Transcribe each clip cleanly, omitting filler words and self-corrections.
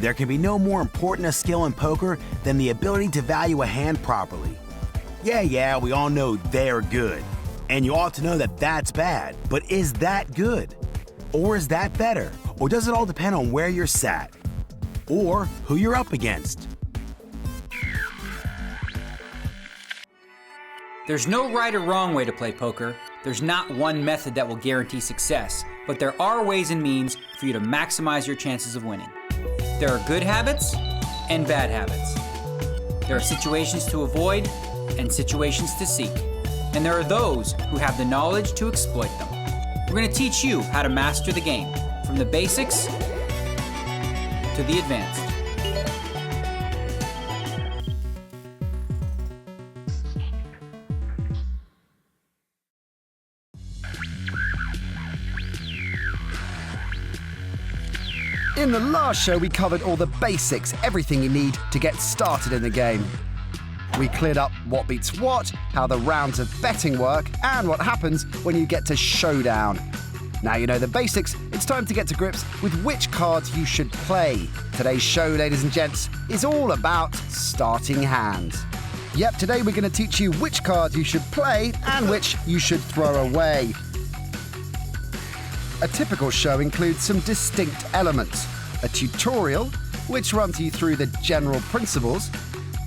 There can be no more important a skill in poker than the ability to value a hand properly. Yeah, we all know they're good. And you ought to know that that's bad. But is that good? Or is that better? Or does it all depend on where you're sat? Or who you're up against? There's no right or wrong way to play poker. There's not one method that will guarantee success, but there are ways and means for you to maximize your chances of winning. There are good habits and bad habits. There are situations to avoid and situations to seek. And there are those who have the knowledge to exploit them. We're going to teach you how to master the game, from the basics to the advanced. In the last show, we covered all the basics, everything you need to get started in the game. We cleared up what beats what, how the rounds of betting work, and what happens when you get to showdown. Now you know the basics, it's time to get to grips with which cards you should play. Today's show, ladies and gents, is all about starting hands. Yep, today we're going to teach you which cards you should play and which you should throw away. A typical show includes some distinct elements. A tutorial, which runs you through the general principles,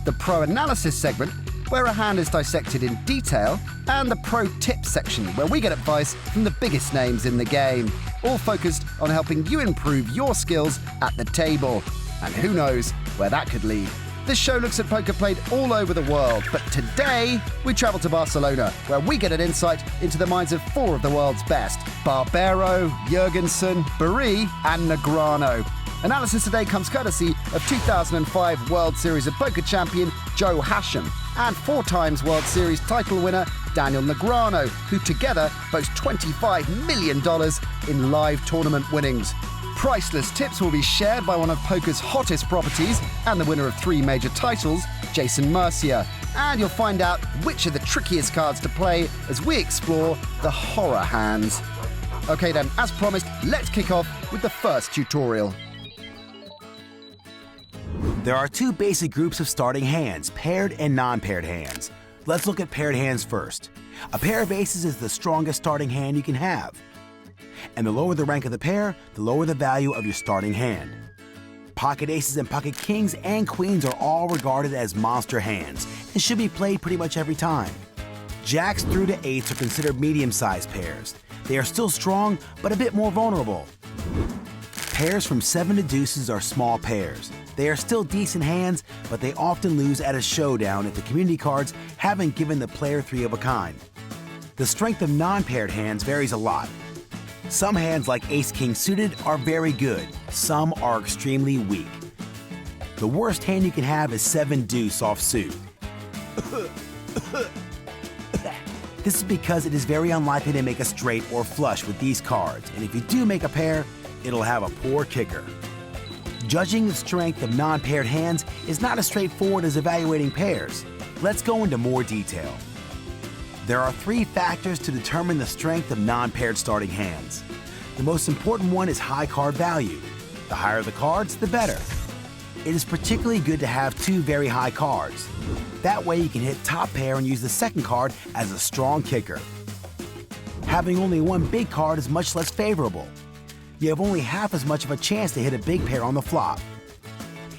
the pro analysis segment, where a hand is dissected in detail, and the pro tips section, where we get advice from the biggest names in the game, all focused on helping you improve your skills at the table. And who knows where that could lead. This show looks at poker played all over the world, but today we travel to Barcelona, where we get an insight into the minds of four of the world's best: Barbero, Jurgensen, Barry, and Negreanu. Analysis today comes courtesy of 2005 World Series of Poker champion Joe Hasham and 4 times World Series title winner Daniel Negreanu, who together boast $25 million in live tournament winnings. Priceless tips will be shared by one of poker's hottest properties and the winner of 3 major titles, Jason Mercier. And you'll find out which are the trickiest cards to play as we explore the horror hands. Okay then, as promised, let's kick off with the first tutorial. There are 2 basic groups of starting hands, paired and non-paired hands. Let's look at paired hands first. A pair of aces is the strongest starting hand you can have. And the lower the rank of the pair, the lower the value of your starting hand. Pocket aces and pocket kings and queens are all regarded as monster hands and should be played pretty much every time. Jacks through to eights are considered medium-sized pairs. They are still strong, but a bit more vulnerable. Pairs from 7 to deuces are small pairs. They are still decent hands, but they often lose at a showdown if the community cards haven't given the player 3 of a kind. The strength of non-paired hands varies a lot. Some hands like ace-king suited are very good. Some are extremely weak. The worst hand you can have is 7 deuce offsuit. This is because it is very unlikely to make a straight or flush with these cards, and if you do make a pair, it'll have a poor kicker. Judging the strength of non-paired hands is not as straightforward as evaluating pairs. Let's go into more detail. There are 3 factors to determine the strength of non-paired starting hands. The most important one is high card value. The higher the cards, the better. It is particularly good to have 2 very high cards. That way you can hit top pair and use the second card as a strong kicker. Having only 1 big card is much less favorable. You have only half as much of a chance to hit a big pair on the flop.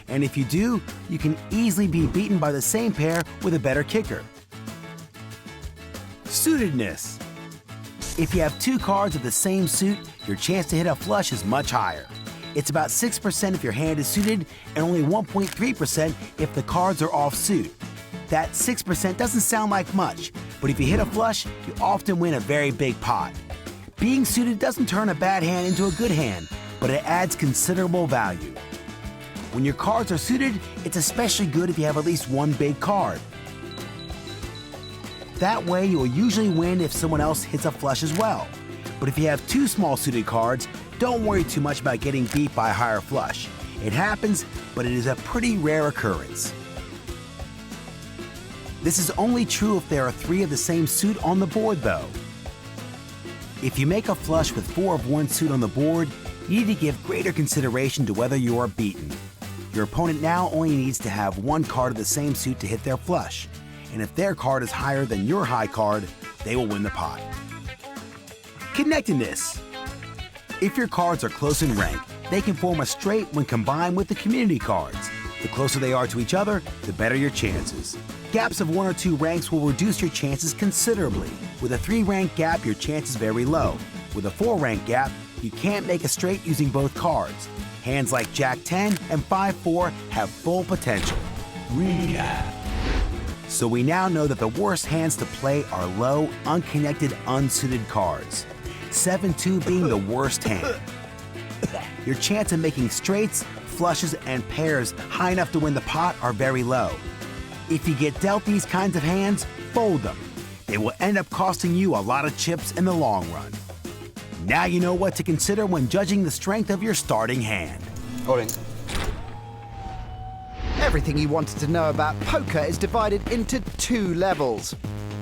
And if you do, you can easily be beaten by the same pair with a better kicker. Suitedness. If you have 2 cards of the same suit, your chance to hit a flush is much higher. It's about 6% if your hand is suited and only 1.3% if the cards are offsuit. That 6% doesn't sound like much, but if you hit a flush, you often win a very big pot. Being suited doesn't turn a bad hand into a good hand, but it adds considerable value. When your cards are suited, it's especially good if you have at least 1 big card. That way, you will usually win if someone else hits a flush as well. But if you have 2 small suited cards, don't worry too much about getting beat by a higher flush. It happens, but it is a pretty rare occurrence. This is only true if there are 3 of the same suit on the board, though. If you make a flush with 4 of 1 suit on the board, you need to give greater consideration to whether you are beaten. Your opponent now only needs to have one card of the same suit to hit their flush. And if their card is higher than your high card, they will win the pot. Connectedness. If your cards are close in rank, they can form a straight when combined with the community cards. The closer they are to each other, the better your chances. Gaps of 1 or 2 ranks will reduce your chances considerably. With a 3-rank gap, your chance is very low. With a 4-rank gap, you can't make a straight using both cards. Hands like Jack 10 and 5-4 have full potential. Recap. So we now know that the worst hands to play are low, unconnected, unsuited cards. 7-2 being the worst hand. Your chance of making straights, flushes, and pairs high enough to win the pot are very low. If you get dealt these kinds of hands, fold them. They will end up costing you a lot of chips in the long run. Now you know what to consider when judging the strength of your starting hand. Holding. Everything you wanted to know about poker is divided into 2 levels.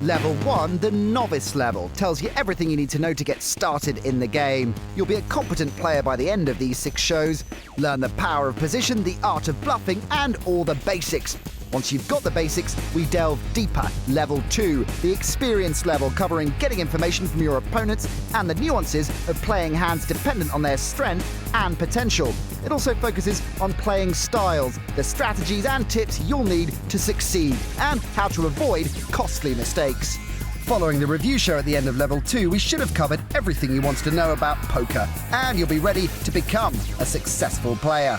Level 1, the novice level, tells you everything you need to know to get started in the game. You'll be a competent player by the end of these 6 shows. Learn the power of position, the art of bluffing, and all the basics. Once you've got the basics, we delve deeper. Level 2, the experience level, covering getting information from your opponents and the nuances of playing hands dependent on their strength and potential. It also focuses on playing styles, the strategies and tips you'll need to succeed, and how to avoid costly mistakes. Following the review show at the end of Level 2, we should have covered everything you want to know about poker, and you'll be ready to become a successful player.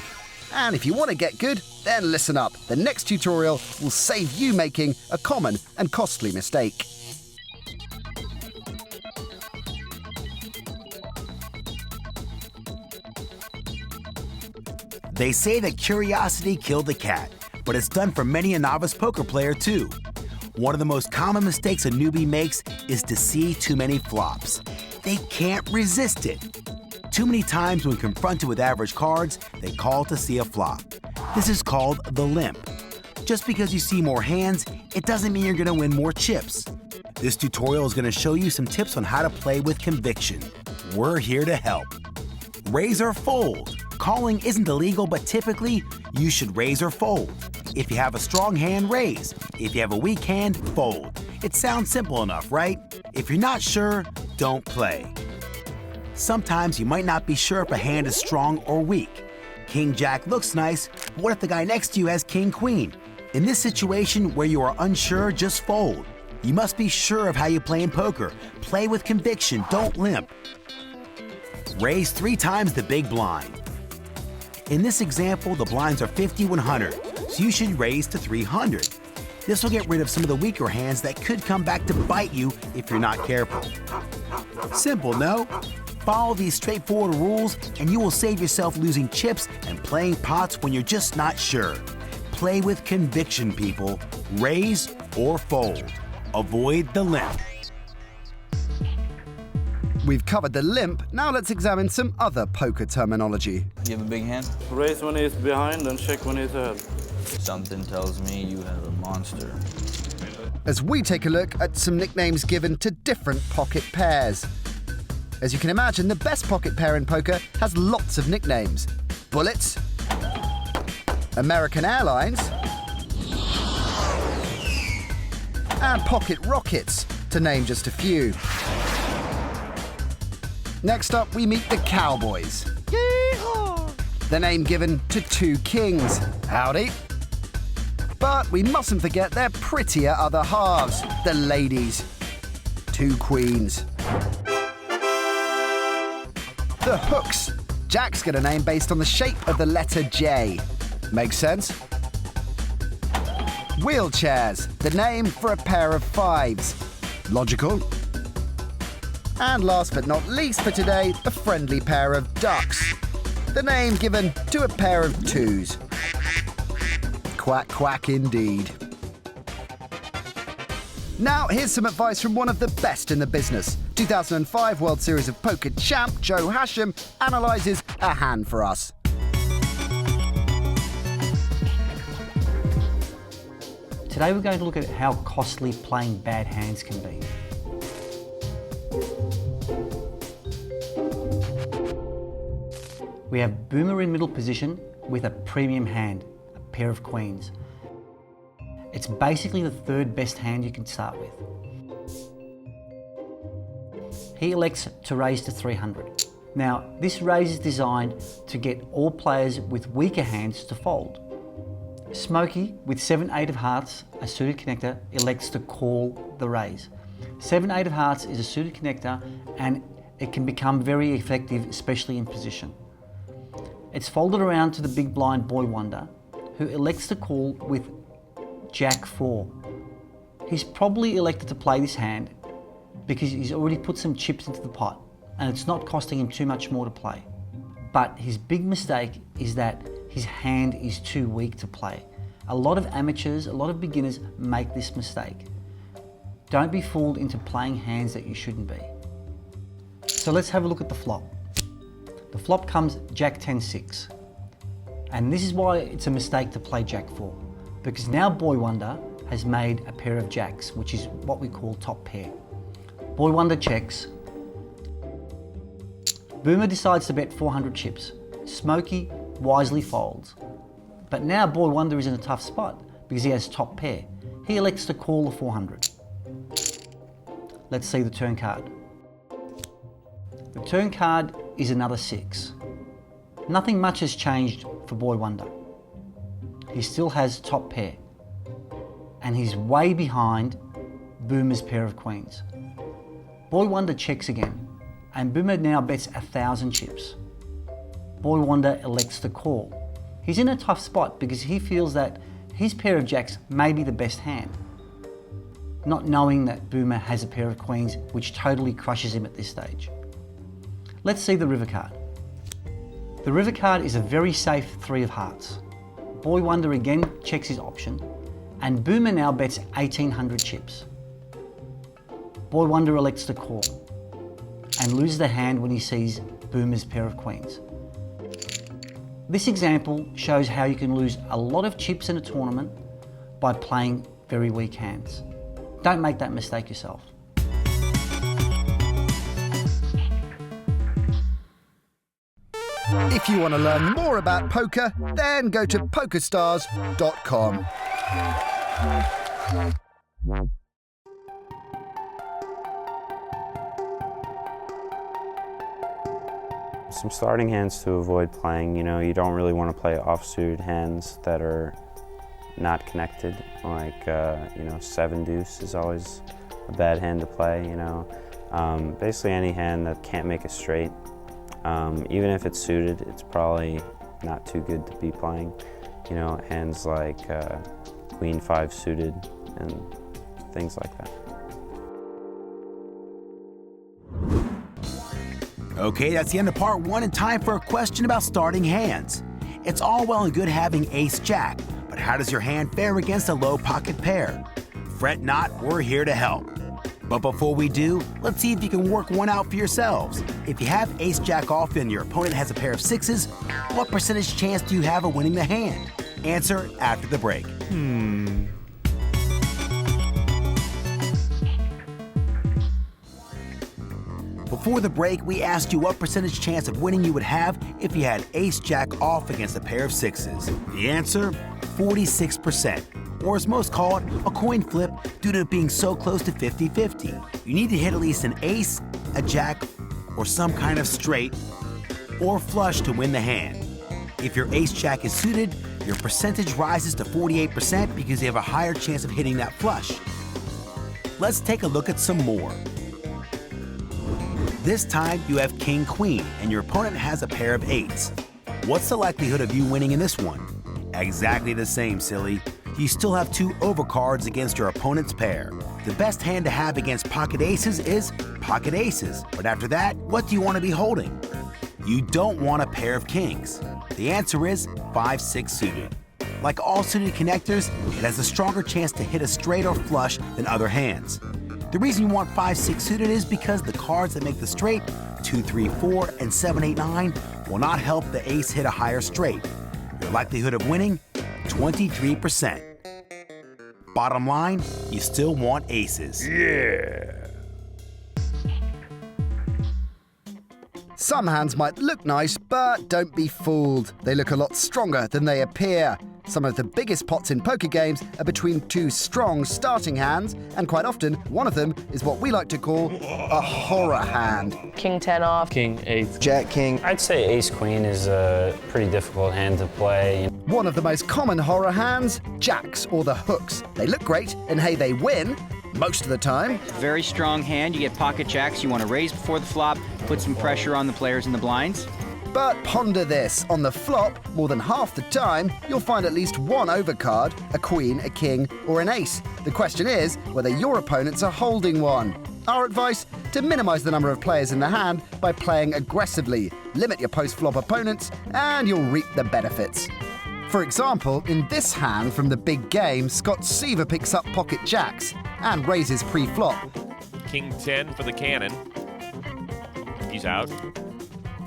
And if you want to get good, then listen up. The next tutorial will save you making a common and costly mistake. They say that curiosity killed the cat, but it's done for many a novice poker player too. One of the most common mistakes a newbie makes is to see too many flops. They can't resist it. Too many times when confronted with average cards, they call to see a flop. This is called the limp. Just because you see more hands, it doesn't mean you're going to win more chips. This tutorial is going to show you some tips on how to play with conviction. We're here to help. Raise or fold. Calling isn't illegal, but typically, you should raise or fold. If you have a strong hand, raise. If you have a weak hand, fold. It sounds simple enough, right? If you're not sure, don't play. Sometimes you might not be sure if a hand is strong or weak. King Jack looks nice, but what if the guy next to you has King Queen? In this situation where you are unsure, just fold. You must be sure of how you play in poker. Play with conviction, don't limp. Raise 3 times the big blind. In this example, the blinds are 50, 100, so you should raise to 300. This will get rid of some of the weaker hands that could come back to bite you if you're not careful. Simple, no? Follow these straightforward rules and you will save yourself losing chips and playing pots when you're just not sure. Play with conviction, people. Raise or fold. Avoid the limp. We've covered the limp, now let's examine some other poker terminology. You have a big hand? Raise when he's behind and check when he's ahead. Something tells me you have a monster. As we take a look at some nicknames given to different pocket pairs. As you can imagine, the best pocket pair in poker has lots of nicknames. Bullets, American Airlines, and Pocket Rockets, to name just a few. Next up, we meet the Cowboys. Yeehaw! The name given to 2 kings. Howdy. But we mustn't forget their prettier other halves, the ladies. 2 queens. The Hooks. Jack's got a name based on the shape of the letter J. Makes sense? Wheelchairs, the name for a pair of 5s. Logical. And last but not least for today, a friendly pair of ducks. The name given to a pair of 2s. Quack, quack indeed. Now, here's some advice from one of the best in the business. 2005 World Series of Poker champ Joe Hasham analyses a hand for us. Today we're going to look at how costly playing bad hands can be. We have Boomer in middle position with a premium hand, a pair of queens. It's basically the third best hand you can start with. He elects to raise to 300. Now, this raise is designed to get all players with weaker hands to fold. Smokey, with 7-8 of hearts, a suited connector, elects to call the raise. 7-8 of hearts is a suited connector and it can become very effective, especially in position. It's folded around to the big blind Boy Wonder, who elects to call with Jack 4. He's probably elected to play this hand because he's already put some chips into the pot and it's not costing him too much more to play. But his big mistake is that his hand is too weak to play. A lot of amateurs, a lot of beginners make this mistake. Don't be fooled into playing hands that you shouldn't be. So let's have a look at the flop. The flop comes Jack 10-6. And this is why it's a mistake to play Jack 4. Because now Boy Wonder has made a pair of jacks, which is what we call top pair. Boy Wonder checks. Boomer decides to bet 400 chips. Smokey wisely folds. But now Boy Wonder is in a tough spot because he has top pair. He elects to call the 400. Let's see the turn card. The turn card is another 6. Nothing much has changed for Boy Wonder. He still has top pair. And he's way behind Boomer's pair of queens. Boy Wonder checks again, and Boomer now bets 1,000 chips. Boy Wonder elects to call. He's in a tough spot because he feels that his pair of jacks may be the best hand, not knowing that Boomer has a pair of queens, which totally crushes him at this stage. Let's see the river card. The river card is a very safe 3 of hearts. Boy Wonder again checks his option, and Boomer now bets 1,800 chips. Boy Wonder elects to call and loses the hand when he sees Boomer's pair of queens. This example shows how you can lose a lot of chips in a tournament by playing very weak hands. Don't make that mistake yourself. If you want to learn more about poker, then go to pokerstars.com. Some starting hands to avoid playing, you don't really want to play offsuit hands that are not connected, like, 7 deuce is always a bad hand to play, Basically any hand that can't make a straight, even if it's suited, it's probably not too good to be playing. Hands like Queen 5 suited and things like that. Okay, that's the end of part 1 and time for a question about starting hands. It's all well and good having ace-jack, but how does your hand fare against a low pocket pair? Fret not, we're here to help. But before we do, let's see if you can work one out for yourselves. If you have ace-jack off and your opponent has a pair of 6s, what percentage chance do you have of winning the hand? Answer after the break. Before the break, we asked you what percentage chance of winning you would have if you had ace-jack off against a pair of 6s. The answer, 46%, or as most call it, a coin flip due to it being so close to 50-50. You need to hit at least an ace, a jack, or some kind of straight, or flush to win the hand. If your ace-jack is suited, your percentage rises to 48% because you have a higher chance of hitting that flush. Let's take a look at some more. This time you have king-queen and your opponent has a pair of 8s. What's the likelihood of you winning in this one? Exactly the same, silly. You still have 2 overcards against your opponent's pair. The best hand to have against pocket aces is pocket aces. But after that, what do you want to be holding? You don't want a pair of kings. The answer is 5-6 suited. Like all suited connectors, it has a stronger chance to hit a straight or flush than other hands. The reason you want 5-6 suited is because the cards that make the straight, 2, 3, 4, and 7, 8, 9, will not help the ace hit a higher straight. Your likelihood of winning, 23%. Bottom line, you still want aces. Yeah! Some hands might look nice, but don't be fooled. They look a lot stronger than they appear. Some of the biggest pots in poker games are between two strong starting hands, and quite often, one of them is what we like to call a horror hand. King 10 off. King 8. Jack King. I'd say ace queen is a pretty difficult hand to play. One of the most common horror hands, jacks or the hooks. They look great, and hey, they win most of the time. Very strong hand. You get pocket jacks. You want to raise before the flop, put some pressure on the players in the blinds. But ponder this, on the flop, more than half the time, you'll find at least one overcard, a queen, a king, or an ace. The question is whether your opponents are holding one. Our advice, to minimise the number of players in the hand by playing aggressively. Limit your post-flop opponents, and you'll reap the benefits. For example, in this hand from the big game, Scott Seaver picks up pocket jacks and raises pre-flop. King 10 for the cannon. He's out.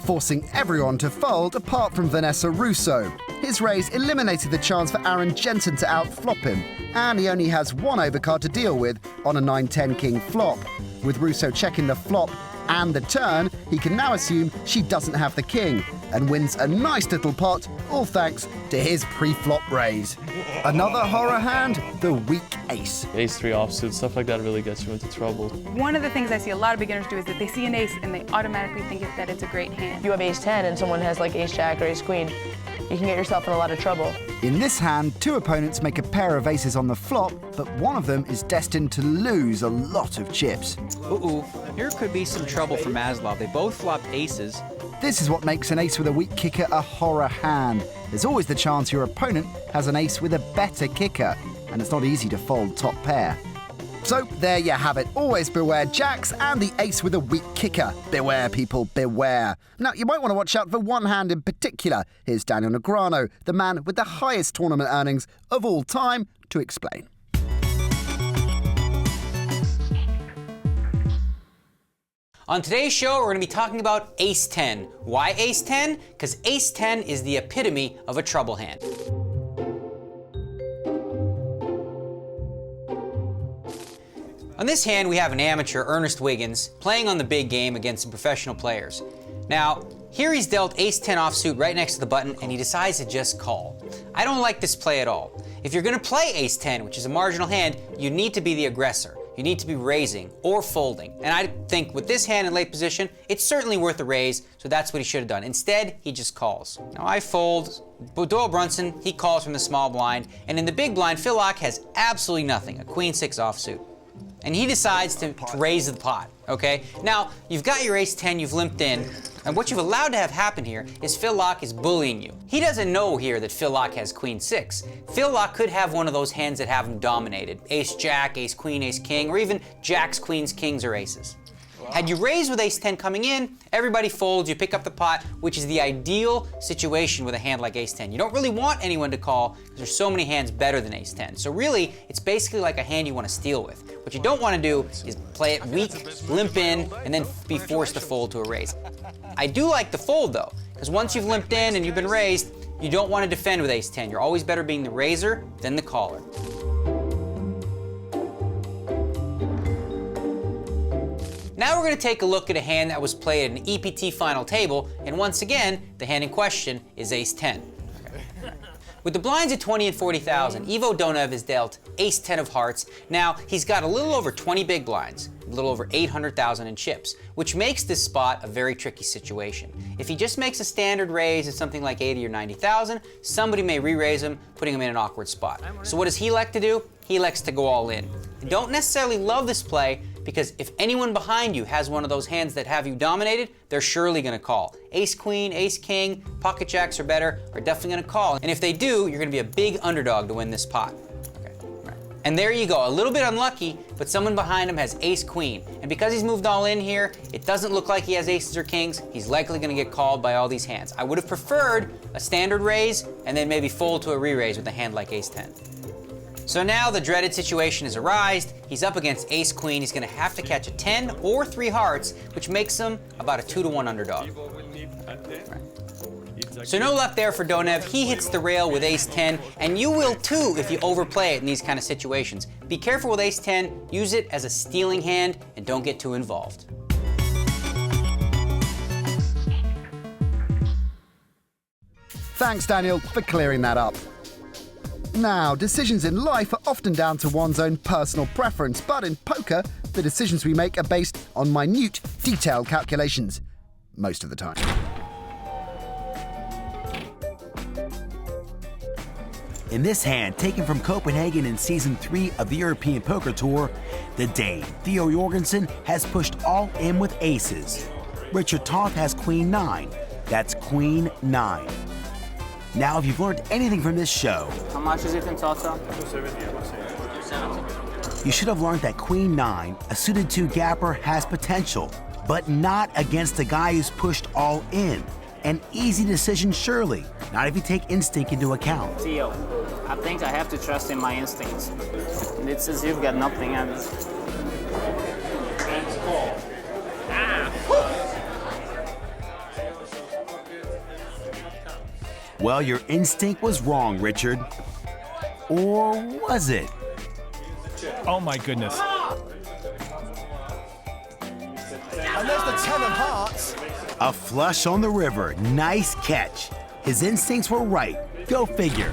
Forcing everyone to fold apart from Vanessa Russo. His raise eliminated the chance for Aaron Jensen to outflop him, and he only has one overcard to deal with on a 9-10 king flop. With Russo checking the flop and the turn, he can now assume she doesn't have the king, and wins a nice little pot, all thanks to his pre-flop raise. Another horror hand, the weak ace. Ace 3 offsuit, stuff like that really gets you into trouble. One of the things I see a lot of beginners do is that they see an ace and they automatically think that it's a great hand. You have ace 10 and someone has like ace jack or ace queen. You can get yourself in a lot of trouble. In this hand, two opponents make a pair of aces on the flop, but one of them is destined to lose a lot of chips. Ooh, here could be some trouble for Maslov. They both flopped aces. This is what makes an ace with a weak kicker a horror hand. There's always the chance your opponent has an ace with a better kicker, and it's not easy to fold top pair. So there you have it. Always beware jacks and the ace with a weak kicker. Beware, people, beware. Now, you might want to watch out for one hand in particular. Here's Daniel Negreanu, the man with the highest tournament earnings of all time, to explain. On today's show, we're going to be talking about ace 10. Why ace 10? Because ace 10 is the epitome of a trouble hand. On this hand, we have an amateur, Ernest Wiggins, playing on the big game against some professional players. Now, here he's dealt ace 10 offsuit right next to the button, and he decides to just call. I don't like this play at all. If you're going to play ace 10, which is a marginal hand, you need to be the aggressor. You need to be raising or folding. And I think with this hand in late position, it's certainly worth a raise, so that's what he should have done. Instead, he just calls. Now I fold. Doyle Brunson, he calls from the small blind, and in the big blind, Phil Lock has absolutely nothing, a queen 6 offsuit. And he decides to raise the pot, okay? Now, you've got your ace 10, you've limped in, and what you've allowed to have happen here is Phil Lock is bullying you. He doesn't know here that Phil Lock has queen 6. Phil Lock could have one of those hands that have him dominated. Ace jack, ace queen, ace king, or even jacks, queens, kings, or aces. Had you raised with ace 10 coming in, everybody folds, you pick up the pot, which is the ideal situation with a hand like ace 10. You don't really want anyone to call because there's so many hands better than ace 10. So really, it's basically like a hand you want to steal with. What you don't want to do is play it weak, limp in, and then be forced to fold to a raise. I do like the fold though, because once you've limped in and you've been raised, you don't want to defend with ace 10. You're always better being the raiser than the caller. Now we're going to take a look at a hand that was played at an EPT final table, and once again, the hand in question is ace 10. With the blinds at 20 and 40,000, Ivo Donev has dealt ace 10 of hearts. Now, he's got a little over 20 big blinds, a little over 800,000 in chips, which makes this spot a very tricky situation. If he just makes a standard raise at something like 80 or 90,000, somebody may re-raise him, putting him in an awkward spot. So what does he like to do? He likes to go all in. I don't necessarily love this play, because if anyone behind you has one of those hands that have you dominated, they're surely going to call. Ace queen, ace king, pocket jacks or better are definitely going to call. And if they do, you're going to be a big underdog to win this pot. Okay. Right. And there you go, a little bit unlucky, but someone behind him has ace queen. And because he's moved all in here, it doesn't look like he has aces or kings. He's likely going to get called by all these hands. I would have preferred a standard raise and then maybe fold to a re-raise with a hand like ace 10. So now the dreaded situation has arisen. He's up against ace queen. He's going to have to catch a 10 or 3 hearts, which makes him about a 2-to-1 underdog. Right. So no luck there for Donev. He hits the rail with ace 10, and you will too if you overplay it in these kind of situations. Be careful with ace 10. Use it as a stealing hand and don't get too involved. Thanks, Daniel, for clearing that up. Now, decisions in life are often down to one's own personal preference, but in poker, the decisions we make are based on minute, detailed calculations. Most of the time. In this hand, taken from Copenhagen in Season 3 of the European Poker Tour, the Dane, Theo Jorgensen, has pushed all in with aces. Richard Toth has Queen 9. That's Queen 9. Now, if you've learned anything from this show, How much is it in total? 270. You should have learned that Queen 9, a suited 2 gapper, has potential, but not against a guy who's pushed all in. An easy decision, surely, not if you take instinct into account. Theo, I think I have to trust in my instincts. It's as you've got nothing and Well, your instinct was wrong, Richard. Or was it? Oh my goodness. And there's the 10 of hearts. A flush on the river. Nice catch. His instincts were right. Go figure.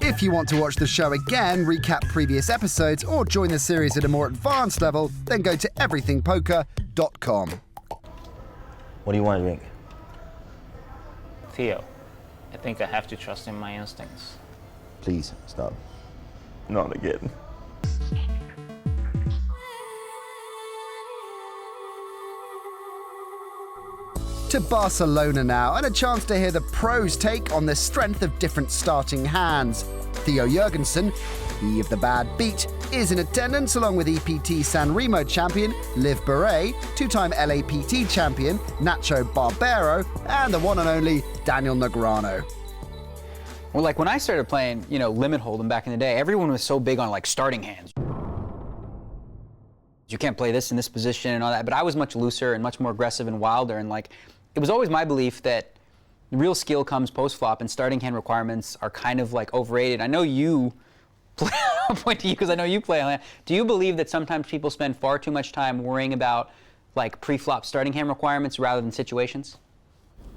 If you want to watch the show again, recap previous episodes, or join the series at a more advanced level, then go to everythingpoker.com. What do you want to drink? Theo, I think I have to trust in my instincts. Please, stop. Not again. To Barcelona now, and a chance to hear the pros' take on the strength of different starting hands. Theo Jorgensen, he of the bad beat, is in attendance along with EPT San Remo champion Liv Beret, two-time LAPT champion Nacho Barbero, and the one and only Daniel Negreanu. Well, like when I started playing, limit hold'em back in the day, everyone was so big on like starting hands. You can't play this in this position and all that, but I was much looser and much more aggressive and wilder, and like it was always my belief that real skill comes post-flop and starting hand requirements are kind of like overrated. I know you play, I'll point to you because I know you play on that. Do you believe that sometimes people spend far too much time worrying about like pre-flop starting hand requirements rather than situations?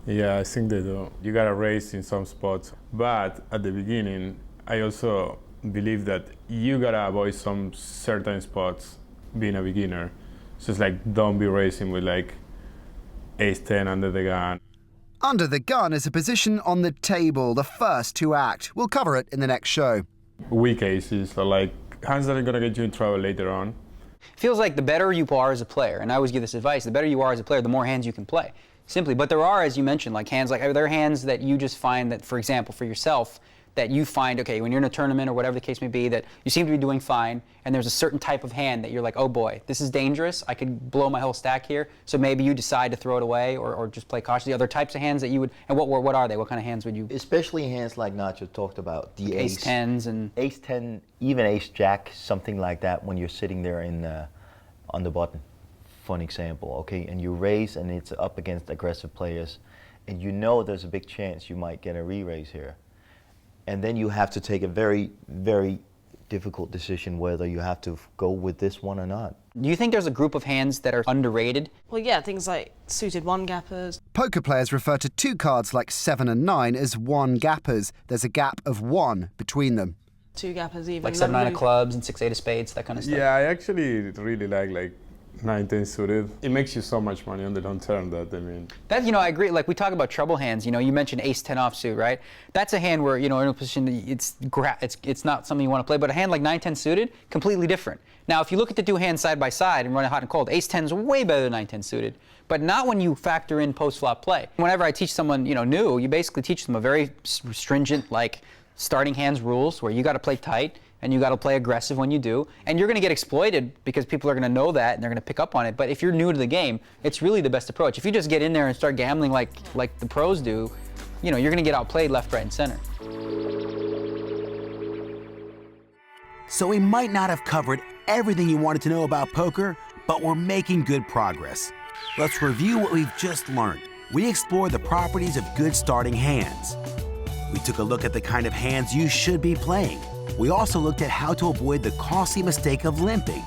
Yeah, I think they do. You gotta raise in some spots, but at the beginning, I also believe that you gotta avoid some certain spots being a beginner. So it's like, don't be racing with like ace-10 under the gun. Under the gun is a position on the table, the first to act. We'll cover it in the next show. Weak aces are like hands that are gonna get you in trouble later on. Feels like the better you are as a player, and I always give this advice, the better you are as a player, the more hands you can play. Simply, but there are, as you mentioned, like hands, like are there hands that you just find that, for example, for yourself, that you find, okay, when you're in a tournament or whatever the case may be, that you seem to be doing fine, and there's a certain type of hand that you're like, oh boy, this is dangerous, I could blow my whole stack here, so maybe you decide to throw it away or just play cautiously. Other types of hands that you would, and what are they? What kind of hands would you? Especially hands like Nacho talked about, the like ace-10s and ace-10, even ace-jack, something like that when you're sitting there on the button, for an example, okay, and you raise and it's up against aggressive players, and you know there's a big chance you might get a re-raise here. And then you have to take a very, very difficult decision whether you have to go with this one or not. Do you think there's a group of hands that are underrated? Well, yeah, things like suited one gappers. Poker players refer to two cards like 7 and 9 as one gappers. There's a gap of 1 between them. Two gappers even. Like 7-9 of clubs and 6-8 of spades, that kind of stuff. Yeah, I actually really like 9-10 suited. It makes you so much money on the long term that, I mean. That, I agree. Like we talk about trouble hands, you mentioned ace-10 offsuit, right? That's a hand where, in a position, it's not something you want to play, but a hand like 9-10 suited, completely different. Now, if you look at the two hands side by side and run it hot and cold, ace-10 is way better than 9-10 suited, but not when you factor in post-flop play. Whenever I teach someone, new, you basically teach them a very stringent, like, starting hands rules where you got to play tight, and you got to play aggressive when you do, and you're going to get exploited because people are going to know that and they're going to pick up on it. But if you're new to the game, it's really the best approach. If you just get in there and start gambling like the pros do, you're going to get outplayed left, right, and center. So we might not have covered everything you wanted to know about poker, but we're making good progress. Let's review what we've just learned. We explored the properties of good starting hands. We took a look at the kind of hands you should be playing. We also looked at how to avoid the costly mistake of limping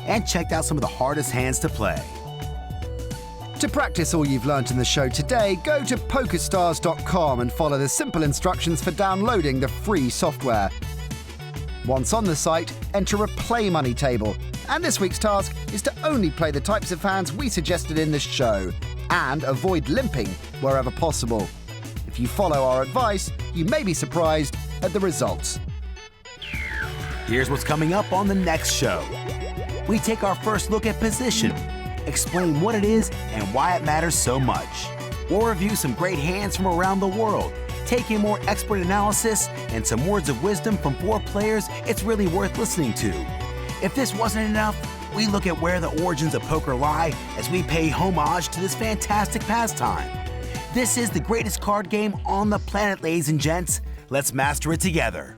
and checked out some of the hardest hands to play. To practice all you've learnt in the show today, go to pokerstars.com and follow the simple instructions for downloading the free software. Once on the site, enter a play money table, and this week's task is to only play the types of hands we suggested in the show, and avoid limping wherever possible. If you follow our advice, you may be surprised at the results. Here's what's coming up on the next show. We take our first look at position, explain what it is and why it matters so much. We'll review some great hands from around the world, take a more expert analysis, and some words of wisdom from 4 players it's really worth listening to. If this wasn't enough, we look at where the origins of poker lie as we pay homage to this fantastic pastime. This is the greatest card game on the planet, ladies and gents. Let's master it together.